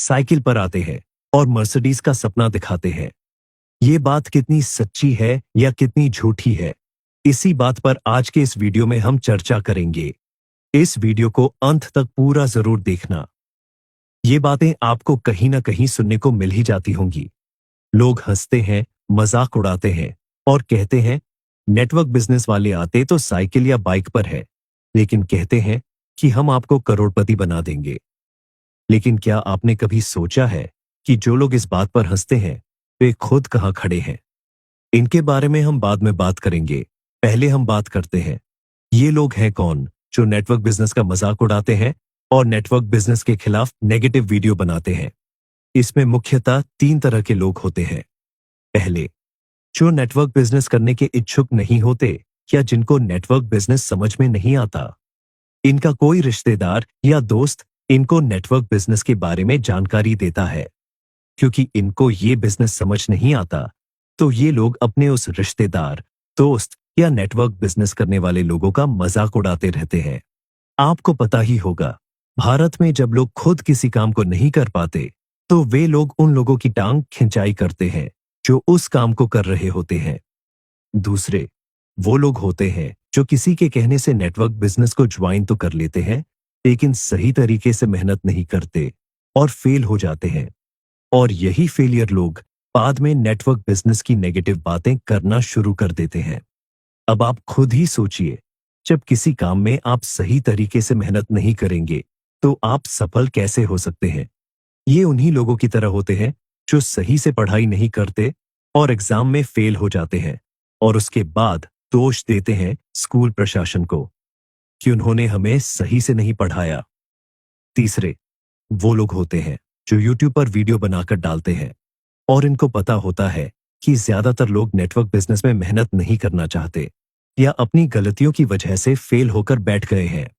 Cycle पर आते हैं और मर्सिडीज का सपना दिखाते हैं। ये बात कितनी सच्ची है या कितनी झूठी है, इसी बात पर आज के इस वीडियो में हम चर्चा करेंगे। इस वीडियो को अंत तक पूरा जरूर देखना। ये बातें आपको कहीं ना कहीं सुनने को मिल ही जाती होंगी। लोग हंसते हैं, मजाक उड़ाते हैं और कहते हैं नेटवर्क बिजनेस वाले आते तो साइकिल या बाइक पर है, लेकिन कहते हैं कि हम आपको करोड़पति बना देंगे। लेकिन क्या आपने कभी सोचा है कि जो लोग इस बात पर हंसते हैं वे खुद कहां खड़े हैं? इनके बारे में हम बाद में बात करेंगे। पहले हम बात करते हैं ये लोग हैं कौन जो नेटवर्क बिजनेस का मजाक उड़ाते हैं और नेटवर्क बिजनेस के खिलाफ नेगेटिव वीडियो बनाते हैं। इसमें मुख्यतः 3 तरह के लोग होते हैं। पहले, जो नेटवर्क बिजनेस करने के इच्छुक नहीं होते या जिनको नेटवर्क बिजनेस समझ में नहीं आता। इनका कोई रिश्तेदार या दोस्त इनको नेटवर्क बिजनेस के बारे में जानकारी देता है। क्योंकि इनको ये बिजनेस समझ नहीं आता, तो ये लोग अपने उस रिश्तेदार, दोस्त या नेटवर्क बिजनेस करने वाले लोगों का मजाक उड़ाते रहते हैं। आपको पता ही होगा, भारत में जब लोग खुद किसी काम को नहीं कर पाते तो वे लोग उन लोगों की टांग खिंचाई करते हैं जो उस काम को कर रहे होते हैं। दूसरे, वो लोग होते हैं जो किसी के कहने से नेटवर्क बिजनेस को ज्वाइन तो कर लेते हैं, लेकिन सही तरीके से मेहनत नहीं करते और फेल हो जाते हैं। और यही फेलियर लोग बाद में नेटवर्क बिजनेस की नेगेटिव बातें करना शुरू कर देते हैं। अब आप खुद ही सोचिए, जब किसी काम में आप सही तरीके से मेहनत नहीं करेंगे तो आप सफल कैसे हो सकते हैं? ये उन्हीं लोगों की तरह होते हैं जो सही से पढ़ाई नहीं करते और एग्जाम में फेल हो जाते हैं और उसके बाद दोष देते हैं स्कूल प्रशासन को कि उन्होंने हमें सही से नहीं पढ़ाया। तीसरे, वो लोग होते हैं जो यूट्यूब पर वीडियो बनाकर डालते हैं और इनको पता होता है कि ज्यादातर लोग नेटवर्क बिजनेस में मेहनत नहीं करना चाहते या अपनी गलतियों की वजह से फेल होकर बैठ गए हैं।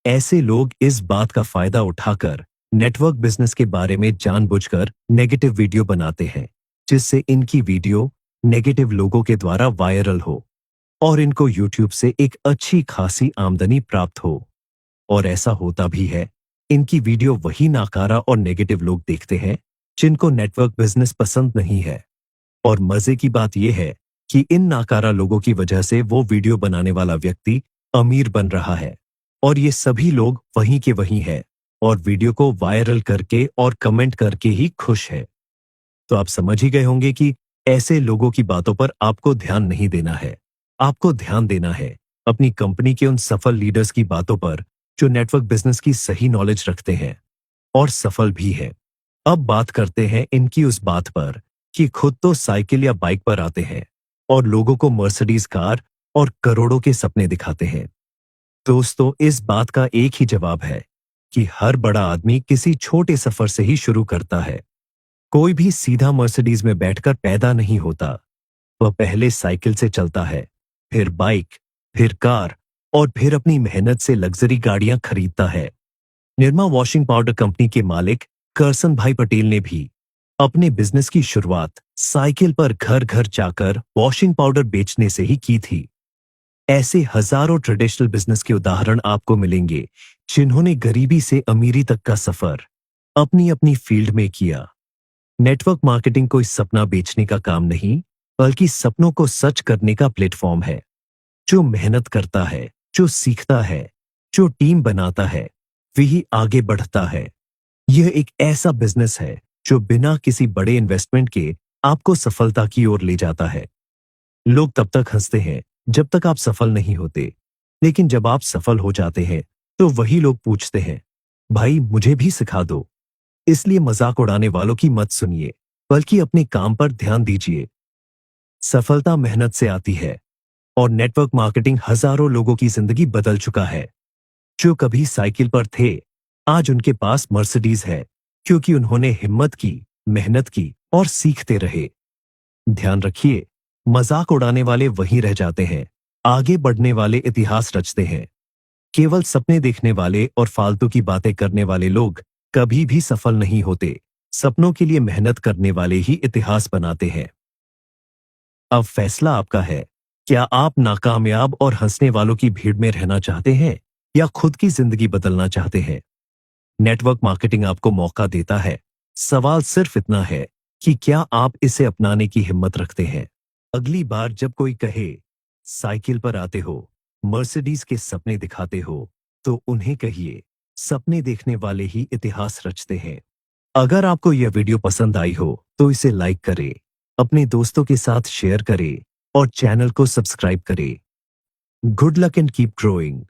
ऐसे लोग इस बात का फायदा उठाकर नेटवर्क बिजनेस के बारे में जानबूझकर नेगेटिव वीडियो बनाते हैं, जिससे इनकी वीडियो नेगेटिव लोगों के द्वारा वायरल हो और इनको यूट्यूब से एक अच्छी खासी आमदनी प्राप्त हो। और ऐसा होता भी है, इनकी वीडियो वही नाकारा और नेगेटिव लोग देखते हैं जिनको नेटवर्क बिजनेस पसंद नहीं है। और मजे की बात यह है कि इन नाकारा लोगों की वजह से वो वीडियो बनाने वाला व्यक्ति अमीर बन रहा है और ये सभी लोग वहीं के वहीं हैं और वीडियो को वायरल करके और कमेंट करके ही खुश है। तो आप समझ ही गए होंगे कि ऐसे लोगों की बातों पर आपको ध्यान नहीं देना है। आपको ध्यान देना है अपनी कंपनी के उन सफल लीडर्स की बातों पर जो नेटवर्क बिजनेस की सही नॉलेज रखते हैं और सफल भी है। अब बात करते हैं इनकी उस बात पर कि खुद तो साइकिल या बाइक पर आते हैं और लोगों को मर्सिडीज कार और करोड़ों के सपने दिखाते हैं। दोस्तों, इस बात का एक ही जवाब है कि हर बड़ा आदमी किसी छोटे सफर से ही शुरू करता है। कोई भी सीधा मर्सिडीज में बैठकर पैदा नहीं होता। वह पहले साइकिल से चलता है, फिर बाइक, फिर कार और फिर अपनी मेहनत से लग्जरी गाड़ियां खरीदता है। निरमा वॉशिंग पाउडर कंपनी के मालिक करसन भाई पटेल ने भी अपने बिजनेस की शुरुआत साइकिल पर घर घर जाकर वॉशिंग पाउडर बेचने से ही की थी। ऐसे हजारों ट्रेडिशनल बिजनेस के उदाहरण आपको मिलेंगे जिन्होंने गरीबी से अमीरी तक का सफर अपनी अपनी फील्ड में किया। नेटवर्क मार्केटिंग कोई सपना बेचने का काम नहीं, बल्कि सपनों को सच करने का प्लेटफॉर्म है। जो मेहनत करता है, जो सीखता है, जो टीम बनाता है, वही आगे बढ़ता है। यह एक ऐसा बिजनेस है जो बिना किसी बड़े इन्वेस्टमेंट के आपको सफलता की ओर ले जाता है। लोग तब तक हंसते हैं जब तक आप सफल नहीं होते, लेकिन जब आप सफल हो जाते हैं तो वही लोग पूछते हैं, भाई मुझे भी सिखा दो। इसलिए मजाक उड़ाने वालों की मत सुनिए, बल्कि अपने काम पर ध्यान दीजिए। सफलता मेहनत से आती है और नेटवर्क मार्केटिंग हजारों लोगों की जिंदगी बदल चुका है। जो कभी साइकिल पर थे, आज उनके पास मर्सिडीज है, क्योंकि उन्होंने हिम्मत की, मेहनत की और सीखते रहे। ध्यान रखिए, मजाक उड़ाने वाले वहीं रह जाते हैं, आगे बढ़ने वाले इतिहास रचते हैं। केवल सपने देखने वाले और फालतू की बातें करने वाले लोग कभी भी सफल नहीं होते। सपनों के लिए मेहनत करने वाले ही इतिहास बनाते हैं। अब फैसला आपका है, क्या आप नाकामयाब और हंसने वालों की भीड़ में रहना चाहते हैं या खुद की जिंदगी बदलना चाहते हैं? नेटवर्क मार्केटिंग आपको मौका देता है सवाल सिर्फ इतना है कि क्या आप इसे अपनाने की हिम्मत रखते हैं। अगली बार जब कोई कहे साइकिल पर आते हो, मर्सिडीज के सपने दिखाते हो, तो उन्हें कहिए सपने देखने वाले ही इतिहास रचते हैं। अगर आपको यह वीडियो पसंद आई हो तो इसे लाइक करें, अपने दोस्तों के साथ शेयर करें और चैनल को सब्सक्राइब करें। Good luck and keep growing.